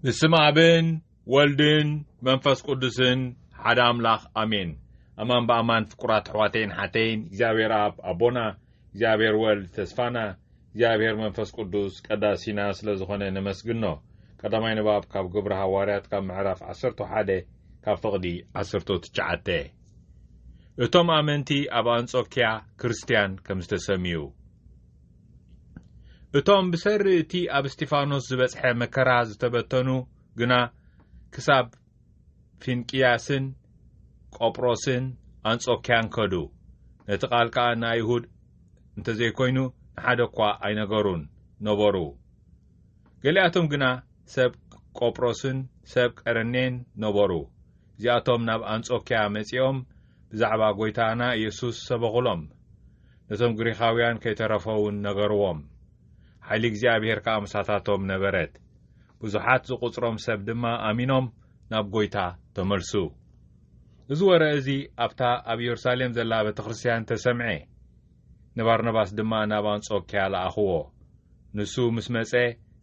بسم أبن ولدن منفس قدسن حدا أملاخ أمين أمان بأمان فكرات حواتين حتين جابر أب أبونا جابر ولد تسفانا جابر منفس قدس قداسينا سلزخونه نمسجنو قدامين باب كاب قبر حواريات كاب معرف عصرتو حاده كاب فقدي عصرتو تجعته اتوم أمنتي أبان صوكيا كريستيان كمستسميو اتوم بسر تي أب استيفانوس زبسحي مكراز تبتنو جنا كساب فينقياسن قبروسن أنصوكيان كدو نتقال كأن يهود انت زي كوينو نحدقوا أي نغرون نبرو قلياتهم جنا سب قبروسن سب قرنين نبرو زياتهم ناب أنصوكيا مسيوم بزعبا قويتانا يسوس سبغلهم نتم غريخاويان كي ترفون نغروهم حيلي እግዚአብሔር ከአምሳታቶም ነበረት ብዙሓት ዝቁጽሮም ሰብ ድማ ኣሚኖም ናብ ጎይታ ተመልሱ እዚ ወረአ እዚ ኣብታ ኣብ ኢየሩሳሌም ዘላ ቤተክርስትያን ተሰምዐ ነባርናባስ ድማ ናብ አንጾኪያ ለኣኽዎ ንሱ ምስ መጸ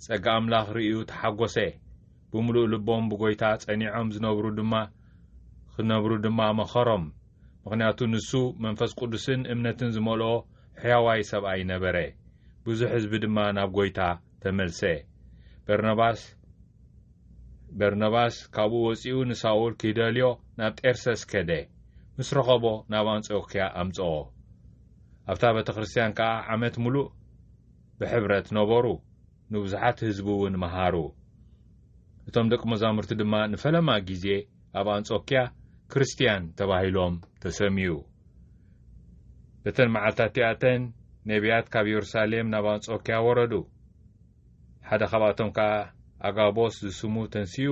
ጸጋ ኣምላኽ ርእዩ ተሓጐሰ ብምሉእ ልቦም ብጎይታ ጸኒዖም ክነብሩ ድማ መኸሮም ምክንያቱ ንሱ መንፈስ ቅዱስን እምነትን ዝመልኦ ሕያዋይ ሰብኣይ ነበረ ብዙ ሕዝቢ ድማ ናብ ጎይታ ተመልሰ በርናባስ ካብኡ ወፂኡ ንሳውል ኪደልዮ ናብ ጤርሰስ ከደ ምስ ረኸቦ ናብ አንጾኪያ ኣምጽኦ ኣብታ ቤተክርስትያን ከዓ ዓመት ሙሉእ ብሕብረት ነበሩ ንብዙሓት ህዝቢ እውን መሃሩ እቶም ደቂ መዛሙርቲ ድማ ንፈለማ ግዜ ኣብ አንጾኪያ ክርስቲያን ተባሂሎም ተሰሚዩ በተን መዓልታትያተን ነቢያት ካብ ኢየሩሳሌም ናብ አንጾኪያ ወረዱ ሓደ ካብኣቶም ከዓ ኣጋቦስ ዝስሙ ተንስዩ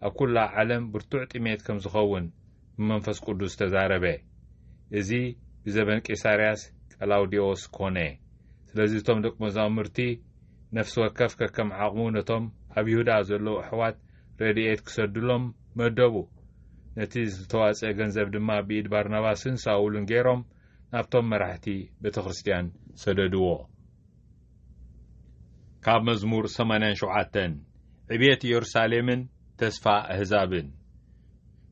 ኣብ ኩላ ዓለም ብርቱዕ ጢሜት ከም ዝኸውን ብመንፈስ ቅዱስ ተዛረበ እዚ ብዘበን ቄሳርያስ ቀላውዲዮስ ኮነ ስለዚ እቶም ደቂ መዛሙርቲ ነፍሲ ወከፍ ከከም ዓቕሙ ነቶም ኣብ ይሁዳ ዘለዉ ኣሕዋት ረድኤት ክሰድሎም መደቡ ነቲ ዝተዋፅአ ገንዘብ ድማ ብኢድ ባርናባስን ሳውልን ገይሮም ናብቶም መራሕቲ ቤተክርስትያን ሰደድዎ ካብ መዝሙር 87 ዕብየት ኢየሩሳሌምን ተስፋ ኣሕዛብን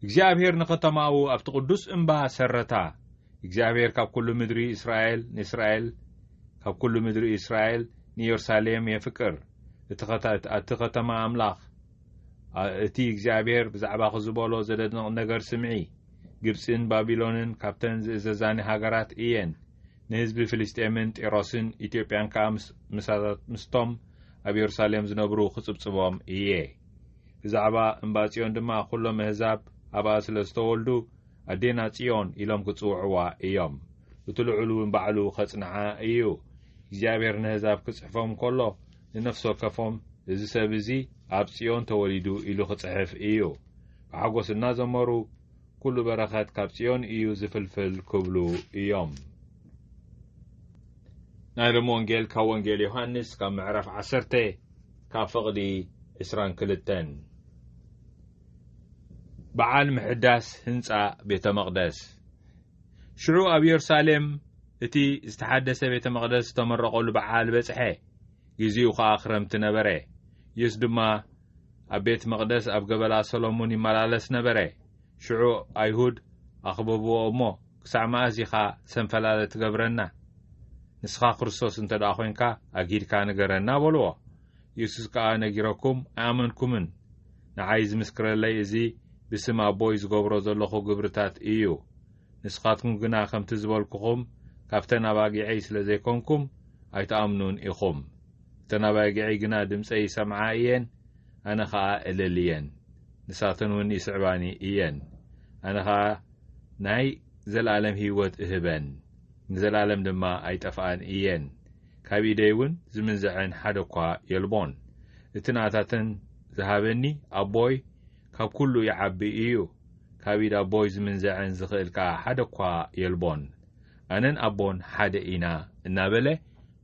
እግዚአብሔር ንኸተማው ኣብቲ ቅዱስ እምባ ሰረታ እግዚአብሔር ካብ ኩሉ ምድሪ እስራኤል ንኢየሩሳሌም የፍቅር እቲ ከተማ ኣምላኽ እቲ እግዚአብሔር ብዛዕባ ዝብሎ ዘደንቕ ነገር ስምዒ ግብፅን ባቢሎንን ካብተን ዝእዘዛኒ ሃገራት እየን ንህዝቢ ፍልስጤምን ጢሮስን ኢትዮጵያን ከዓ ምስቶም ኣብ ኢየሩሳሌም ዝነብሩ ክጽብጽቦም እየ ብዛዕባ እምባ ጽዮን ድማ ኩሎም ኣሕዛብ ኣብኣ ስለ ዝተወልዱ ኣዴና ጽዮን ኢሎም ክጽውዕዋ እዮም እቲ ልዑሉን ባዕሉ ኸጽንዓ እዩ እግዚአብሔር ንኣሕዛብ ክጽሕፎም ከሎ ንነፍሲ ወከፎም እዚ ሰብ እዚ ኣብ ጽዮን ተወሊዱ ኢሉ ክጽሕፍ እዩ ብሓጎስ እናዘመሩ ኩሉ በረኸት ካብ ጽዮን እዩ ዝፍልፍል ክብሉ እዮም ናይ ሎሚ ወንጌል ካብ ወንጌል ዮሐንስ ካብ ምዕራፍ 10 ካብ ፍቕዲ 22 በዓል ምሕዳስ ህንፃ ቤተ መቕደስ ሽዑ ኣብ ኢየሩሳሌም እቲ ዝተሓደሰ ቤተ መቕደስ ዝተመረቐሉ በዓል በጽሐ ግዚኡ ከዓ ክረምቲ ነበረ ኢየሱስ ድማ ኣብ ቤተ መቕደስ ኣብ ገበላ ሰሎሞን ይመላለስ ነበረ ሽዑ ኣይሁድ ኣኽበብዎ እሞ ክሳዕ መዓዝ ኢኻ ሰንፈላለ ትገብረና ንስኻ ክርስቶስ እንተ ደኣ ኮንካ ኣጊድካ ንገረና በልዎ ኢየሱስ ከዓ ነጊረኩም ኣያመንኩምን ንዓይ ዝምስክረለይ እዚ ብስም ኣቦይ ዝገብሮ ዘለኹ ግብርታት እዩ ንስኻትኩም ግና ከምቲ ዝበልኩኹም ካብተን ኣባጊዐይ ስለ ዘይኮንኩም ኣይተኣምኑን ኢኹም እተን ኣባጊዐይ ግና ድምፀይ ይሰምዓ እየን ኣነ ከዓ እልል እየን ንሳተን እውን ይስዕባኒ እየን ኣነ ከዓ ናይ ዘለዓለም ህይወት እህበን ንዘላለም ድማ ኣይጠፍኣን እየን ካብ ኢደይ እውን ዝምንዝዐን ሓደ እኳ የልቦን እቲ ናታተን ዝሃበኒ ኣቦይ ካብ ኩሉ ይዓቢ እዩ ካብ ኢድ ኣቦይ ዝምንዝዐን ዝኽእል ከዓ ሓደ እኳ የልቦን ኣነን ኣቦን ሓደ ኢና እናበለ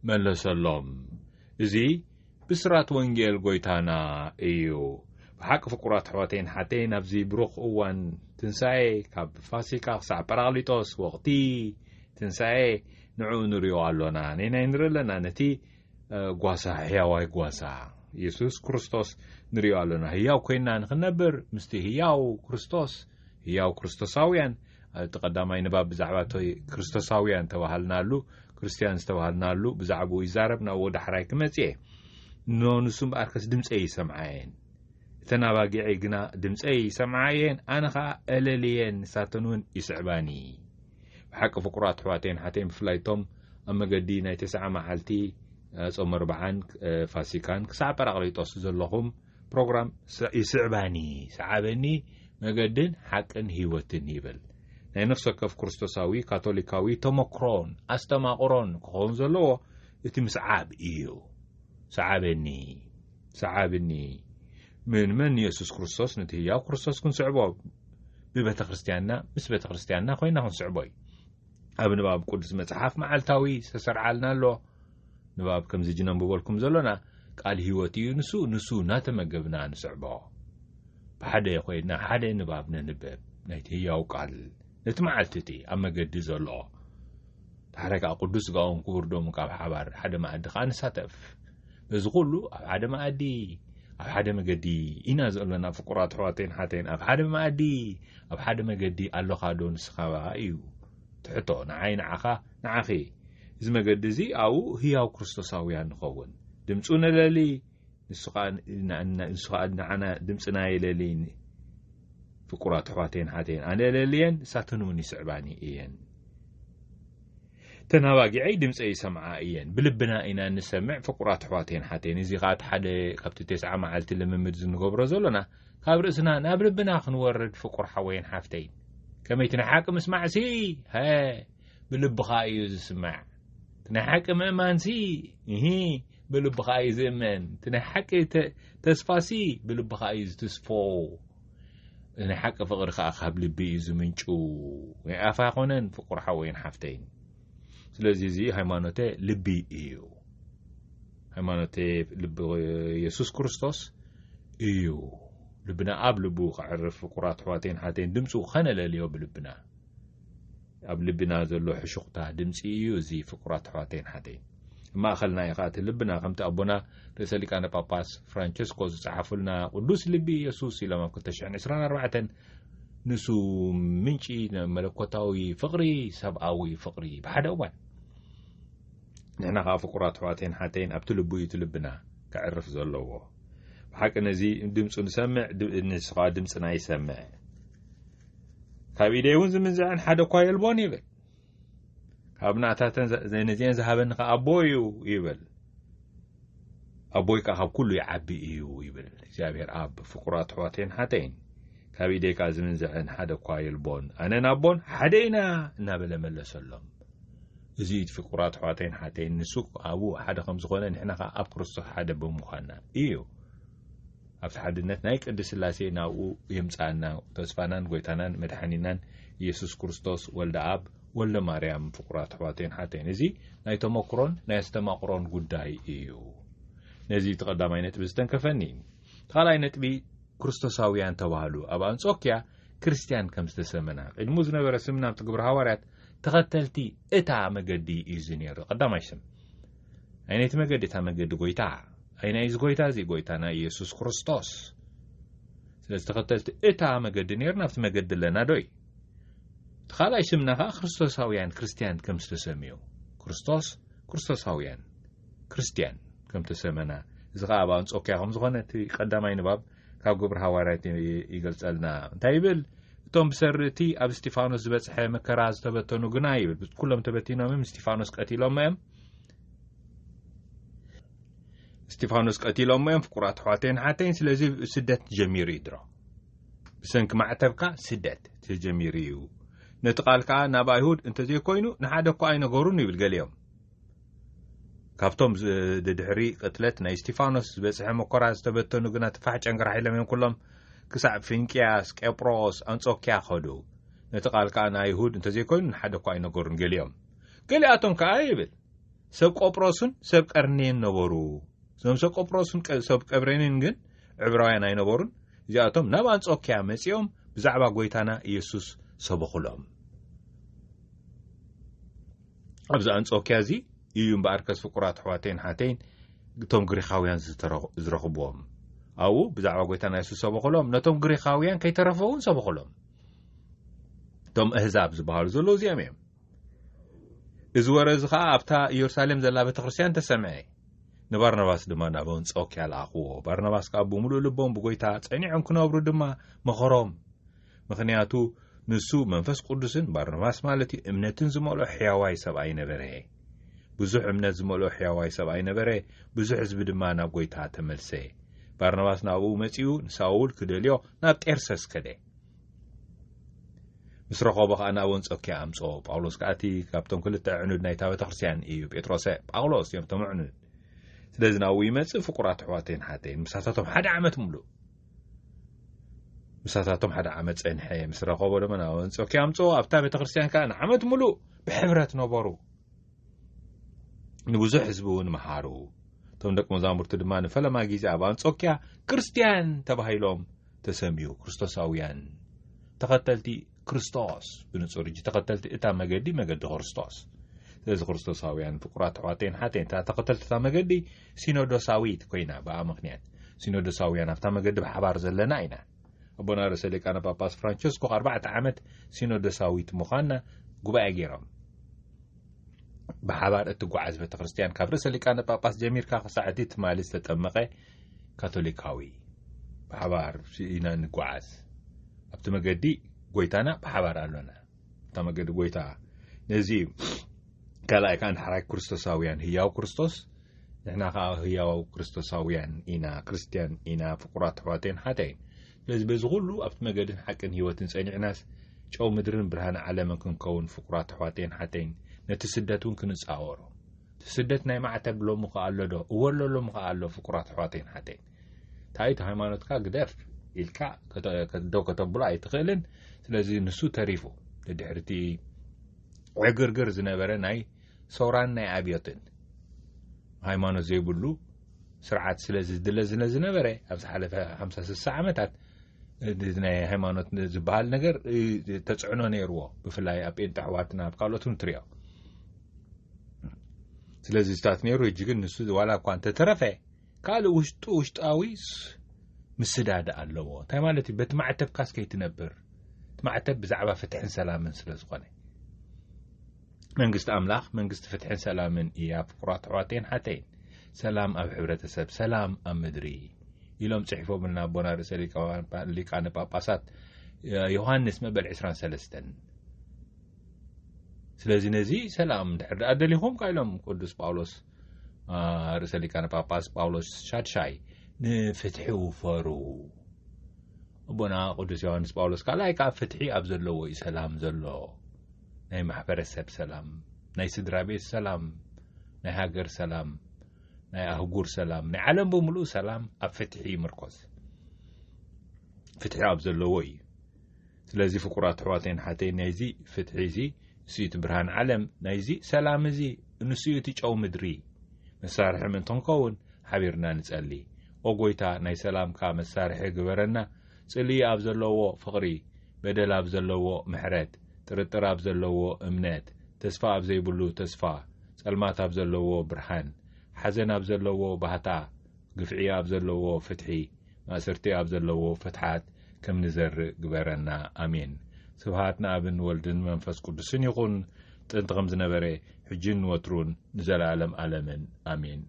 መለሰሎም እዚ ብስራት ወንጌል ጎይታና እዩ ብሓቂ ፍቁራት ኣሕዋተይን ሓተይ ናብዚ ብሩኽ እዋን ትንሣኤ ካብ ፋሲካ ክሳዕ ጰራቅሊጦስ ወቕቲ ትንሣኤ ንዑ ንሪኦ ኣሎና ንና ንርኢ ኣለና ነቲ ጓሳ ሕያዋይ ጓሳ ኢየሱስ ክርስቶስ ንሪኦ ኣለና ህያው ኮይና ንኽነብር ምስቲ ህያው ክርስቶሳውያን ተቀዳማይ ንባብ ብዛዕባ ክርስቶሳውያን ተባሃልናሉ ክርስቲያን ዝተባሃልናሉ ብዛዕባኡ ይዛረብ ናብ ወዳሕራይ ክመጽእ ንሱም በኣርከስ ድምፀይ ይሰምዓየን እተን ኣባጊዐይ ግና ድምፀይ ይሰምዓየን ኣነ ኸዓ እለልየን ንሳተን እውን ይስዕባኒ ብሓቂ ፍቁራት ኣሕዋተይን ሓተይን ብፍላይቶም ኣብ መገዲ ናይ 9 መዓልቲ ጾም 40 ፋሲካን ክሳብ ጰራቅሊጦስ ዘለኹም ፕሮግራም ይስዕባኒ ሰዓበኒ መገድን ሓቅን ህይወትን ይብል ናይ ነፍሲ ወከፍ ክርስቶሳዊ ካቶሊካዊ ተመክሮን ኣስተማቕሮን ክኸውን ዘለዎ እቲ ምስዓብ እዩ ሰዓበኒ من ኢየሱስ ክርስቶስ ነቲ ህያው ክርስቶስ ክንስዕቦ ብቤተ ክርስቲያንና ምስ ቤተ ክርስቲያንና ኮይና ክንስዕቦ ኣብ ንባብ ቅዱስ መጽሓፍ መዓልታዊ ዝተሰርዓልና ኣሎ ንባብ ከምዚ ጅነንብበልኩም ዘሎና ቃል ህይወት እዩ ንሱ ናተመገብና ንስዕቦ ብሓደ ኮይና ሓደ ንባብ ነንብብ ናይቲ ህያው ቃል ነቲ መዓልቲ እቲ ኣብ መገዲ ዘሎ ታሕረካ ቅዱስ ጋውን ክቡርዶም ካብ ሓባር ሓደ መኣዲ ከዓ ንሳተፍ እዚ ኩሉ ኣብ ሓደ መኣዲ ኣብ ሓደ መገዲ ኢና ዘለና ፍቁራት ኣሕዋተይን ሓተይን ኣብ ሓደ መኣዲ ኣብ ሓደ መገዲ ኣለኻ ዶ ንስኻ እዩ ትሕቶ ንዓይ ንዓኺ እዚ መገዲ እዚ ኣብኡ ህያው ክርስቶሳውያን ንኸውን ድምፁ ነለሊ ንሱ ከዓ ንዓና ድምፅና የለሊ ፍቁራት ኣሕዋተይን ሓተይን ኣነ የለልየን ንሳተን እውን ይስዕባኒ እየን ተናባጊዐይ ድምፀይ ይሰምዓ እየን ብልብና ኢና ንሰምዕ ፍቁራት ኣሕዋተይን ሓተይን እዚ ከዓ ሓደ ካብቲ 9 መዓልቲ ልምምድ ዝንገብሮ ዘለና ካብ ርእስና ናብ ልብና ክንወርድ ፍቁር ሓወይን ሓፍተይን ከመይቲ ናይ ሓቂ ምስማዕሲ ብልብኻ እዩ ዝስማዕ ናይ ሓቂ ምእማንሲ ብልብኻ እዩ ዝእመን ናይ ሓቂ ተስፋሲ ብልብኻ እዩ ዝትስፎ ናይ ሓቂ ፍቅሪ ከዓ ካብ ልቢ እዩ ዝምንጩ ኣፋ ይኮነን ፍቁር ሓወይን ሓፍተይን ስለዚህ እዚ ሃይማኖቴ ልቢ እዩ ሃይማኖቴ ልቢ ኢየሱስ ክርስቶስ እዩ ልብና ኣብ ልቡ ክዕርፍ ፍቁራት ኣሕዋተይን ሓተይን ድምፁ ኸነለልዮ ብልብና ኣብ ልብና ዘሎ ሕሹኽታ ድምፂ እዩ እዚ ፍቁራት ኣሕዋተይን ሓተይን ማእኸልና ኢኻ እቲ ልብና ከምቲ ኣቦና ርእሰ ሊቃነ ጳጳስ ፍራንቸስኮ ዝፀሓፉልና ቅዱስ ልቢ ኢየሱስ ኢሎም ኣብ 2024 ንሱ ምንጪ መለኮታዊ ፍቅሪ ሰብኣዊ ፍቅሪ ብሓደ እዋን ንሕና ከዓ ፍቁራት ኣሕዋተይን ሓተይን ኣብቲ ልቡ እዩ ልብና ክዕርፍ ዘለዎ ብሓቂ ነዚ ድምፁ ንሰምዕ ንስኻ ድምፅና ይሰምዕ ካብ ኢደይ እውን ዝምንዝዐን ሓደ እኳ የልቦን ይብል ካብ ናታተን ነዚአን ዝሃበኒ ከዓ ኣቦ እዩ ይብል ኣቦይ ከዓ ካብ ኩሉ ይዓቢ እዩ ይብል እግዚኣብሔር ኣብ ፍቁራት ኣሕዋተይን ሓተይን ካብ ኢደይ ከዓ ዝምንዝዐን ሓደ እኳ የልቦን ኣነን ኣቦን ሓደ ኢና እናበለ መለሰሎም እዚ ፍቁራት ኣሕዋተይን ሓተይን ንሱ ኣብኡ ሓደ ከም ዝኾነ ንሕና ከዓ ኣብ ክርስቶስ ሓደ ብምዃንና እዩ ኣብቲ ሓድነት ናይ ቅድስት ሥላሴ ናብኡ የምፃና ተስፋናን ጎይታናን መድሓኒናን ኢየሱስ ክርስቶስ ወልደ ኣብ ወልደ ማርያም ፍቁራት ኣሕዋተይን ሓተይን እዚ ናይ ተመክሮን ናይ ኣስተማቕሮን ጉዳይ እዩ ነዚ ተቐዳማይ ነጥቢ ዝተንከፈኒ ካልኣይ ነጥቢ ክርስቶሳውያን ተባሃሉ ኣብ አንጾኪያ ክርስቲያን ከም ዝተሰመና ቅድሙ ዝነበረ ስምና ኣብቲ ግብረ ሐዋርያት ተኸተልቲ እታ መገዲ እዩ ዝነይሩ ቀዳማይ ስም ዓይነይቲ መገዲ እታ መገዲ ጎይታ ኣይናይ ዝጎይታ እዚ ጎይታና ኢየሱስ ክርስቶስ ስለዚ ተኸተልቲ እታ መገዲ ነይሩ ናብቲ መገዲ ኣለና ዶይ ተኻልኣይ ስምና ከዓ ክርስቶሳውያን ክርስቲያን ከም ዝተሰምዩ ክርስቶሳውያን ክርስቲያን ከም ተሰመና እዚ ከዓ ኣብ አንጾኪያ ከም ዝኾነ እቲ ቀዳማይ ንባብ ካብ ግብረ ሐዋርያት ይገልጸልና እንታይ ይብል እቶም ብሰርቲ ኣብ እስጢፋኖስ ዝበጽሐ መከራ ዝተበተኑ ግና ይብል ኩሎም ተበቲኖም እስጢፋኖስ ቀቲሎም ፍቁራት ኣሕዋተይን ሓተይን ስለዚ ስደት ጀሚሩ እዩ ድሮ ብሰንኪ ማዕተብካ ስደት ተጀሚሩ እዩ ነቲ ቃል ከዓ ናብ ኣይሁድ እንተዘይኮይኑ ንሓደ እኳ ኣይነገሩን ይብል ገሊኦም ካብቶም ድሕሪ ቅትለት ናይ እስጢፋኖስ ዝበጽሐ መከራ ዝተበተኑ ግና ትፋሕ ጨንገራ ሒሎም እዮም ኩሎም ክሳብ ፊንቅያስ ቄጵሮስ አንጾኪያ ኸዱ ነቲ ቃል ከዓ ንኣይሁድ እንተዘይኮይኑ ንሓደ እኳ ኣይነገሩን ገሊኣቶም ከዓ ይብል ሰብ ቆጵሮስን ሰብ ቀርኔን ነበሩ እዞም ሰብ ቆጵሮስን ሰብ ቀብሬንን ግን ዕብራውያን ኣይነበሩን እዚኣቶም ናብ አንጾኪያ መጺኦም ብዛዕባ ጎይታና ኢየሱስ ሰበኹሎም ኣብዚ አንጾኪያ እዚ እዩ እምበኣርከስ ፍቁራት ኣሕዋተይን ሓተይን ቶም ግሪኻውያን ዝረኽብዎም ኣው ብዛዕባ ጎይታና ኢየሱስ ሰበኸሎም ነቶም ግሪኻውያን ከይተረፈውን ሰበኸሎም ቶም ኣህዛብ ዝበሃሉ ዘለዉ እዚኦም እዮም እዚ ወረዚ ከዓ ኣብታ ኢየሩሳሌም ዘላ ቤተክርስትያን ተሰምዐ ንባርናባስ ድማ ናብ አንጾኪያ ለኣኽዎ ባርናባስ ከዓ ብምሉእ ልቦም ብጎይታ ጸኒዖም ክነብሩ ድማ መኸሮም ምክንያቱ ንሱ መንፈስ ቅዱስን ባርናባስ ማለት እምነትን ዝመልኦ ሕያዋይ ሰብኣይ ነበረ ብዙሕ እምነት ዝመልኦ ሕያዋይ ሰብኣይ ነበረ ብዙሕ ህዝቢ ድማ ናብ ጎይታ ተመልሰ ባርናባስ ናብኡ መጺኡ ንሳውል ክደልዮ ናብ ጤርሰስ ከደ ምስ ረኸቦ ከዓ ናብ አንጾኪያ ኣምጾ ጳውሎስ ከኣቲ ካብቶም ክልተ ዕኑድ ናይታ ቤተክርስትያን እዩ ጴጥሮስ ጳውሎስ እዮም ቶም ዕኑድ ስለዚ ናብኡ ይመጽእ ፍቁራት ኣሕዋተይን ሓተይን ምሳታቶም ሓደ ዓመት ሙሉእ ምሳታቶም ሓደ ዓመት ጸንሐ ምስ ረኸቦ ድማ ናብ አንጾኪያ ኣምጾ ኣብታ ቤተክርስትያን ከዓ ንዓመት ሙሉእ ብሕብረት ነበሩ ንብዙሕ ህዝቢ እውን መሃሩ ቶም ደቂ መዛሙርቱ ድማ ንፈለማ ግዜ ኣብ አንጾኪያ ክርስቲያን ተባሂሎም ተሰሚዩ ክርስቶሳውያን ተኸተልቲ ክርስቶስ ብንጹር ተኸተልቲ እታ መገዲ ክርስቶስ ስለዚ ክርስቶሳውያን ፍቁራት ኣሕዋተይን ሓተይን ተኸተልቲ እታ መገዲ ሲኖዶሳዊት ኮይና ብኣ ምክንያት ሲኖዶሳውያን ኣብታ መገዲ ብሓባር ዘለና ኢና ኣቦና ርእሰ ሊቃነ ጳጳስ ፍራንቸስኮ 4 ዓመት ሲኖዶሳዊት ምዃንና ጉባኤ ገይሮም بحبار اتقعز بتخريستيان كابرس اللي كان باباس جميل كاسعتي تمالي تطمقه كاثوليكاوي بحبار شينا نقعز ابتمقدي قويتانا بحبار قالونا تمقد قويتا نزي كلا كان حراك كريستوساويان هياو كريستوس نحنا هياو كريستوساويان إنا كريستيان إنا فقرات حواتين حاتين لازم بزغلو ابتمقدين حقن هيوتن سيني ناس شو مدرن برهان عالم كون فقرات حواتين حاتين نتسدتون كنصاورو تسدت ناي معتب لو مقالو دو ولو لو مقالو فقرات حواتين حاتين تايت هايمانوتكا قدر إلكا كدو كتبلا يتخيلن سلازي نسو تريفو لدحرتي عقرقر زنبرا ناي سوران ناي عبيوتن هايمانوت زيبولو سرعات سلازي دلزنا زنبرا أبس حالفها 5-6 عمتات ناي هايمانوت زبال نقر تسعنو نيرو بفلاي أبين تحواتنا بقالوتون تريو ስለዚህ ስታት ነሩ እጅግን ንሱ ዋላ ኳንተ ተረፈ ካለ ውሽጣዊስ ምስዳዳ አለው ታይ ማለት በትማዕተብ ካስከይት ነበር ትማዕተብ ብዛዕባ ፍትሕን ሰላምን ስለዝኾነ መንግስት አምላኽ መንግስት ፍትሕን ሰላምን እያ ፍቁራት ሕዋቴን ሓተይን ሰላም ኣብ ሕብረተሰብ ሰላም ኣብ ምድሪ ኢሎም ጽሒፎምና ኣቦና ርእሰ ሊቃነ ጳጳሳት ዮሐንስ መበል 23 ስለዚህ ነዚ ሰላም ድሕር ኣደሊኹም ካይሎም ቅዱስ ጳውሎስ ርእሰ ሊቃነ ጳጳስ ጳውሎስ ሻድሻይ ንፍትሒ ውፈሩ ኣቦና ቅዱስ ዮሐንስ ጳውሎስ ካልኣይ ካብ ፍትሒ ኣብ ዘለዎ እዩ ሰላም ዘሎ ናይ ማሕበረሰብ ሰላም ናይ ስድራ ቤት ሰላም ናይ ሃገር ሰላም ናይ ኣህጉር ሰላም ናይ ዓለም ብምሉእ ሰላም ኣብ ፍትሒ ይምርኮዝ ፍትሒ ኣብ ዘለዎ እዩ ስለዚ ፍቁራት ሕዋቴን ሓተይን ናይዚ ፍትሒ እዚ سيت برهان علم نايزي سلام زي نسيتي جو مدري مسارح من تنكون حبيرنا نسألي أوغويتا ناي سلام كا مسارح جبرنا سلي أبزلوا فقري بدل أبزلوا محرات ترتر أبزلوا أمنات تسفى أبزي بلو تسفى سلمات أبزلوا برهان حزن أبزلوا بهتا قفعي أبزلوا فتحي مأسرتي أبزلوا فتحات كم نزر جبرنا آمين سبحاتنا ابن ولدن منفس قدسن يقول تنتقم زنبري حجين وترون نزل عالم آمين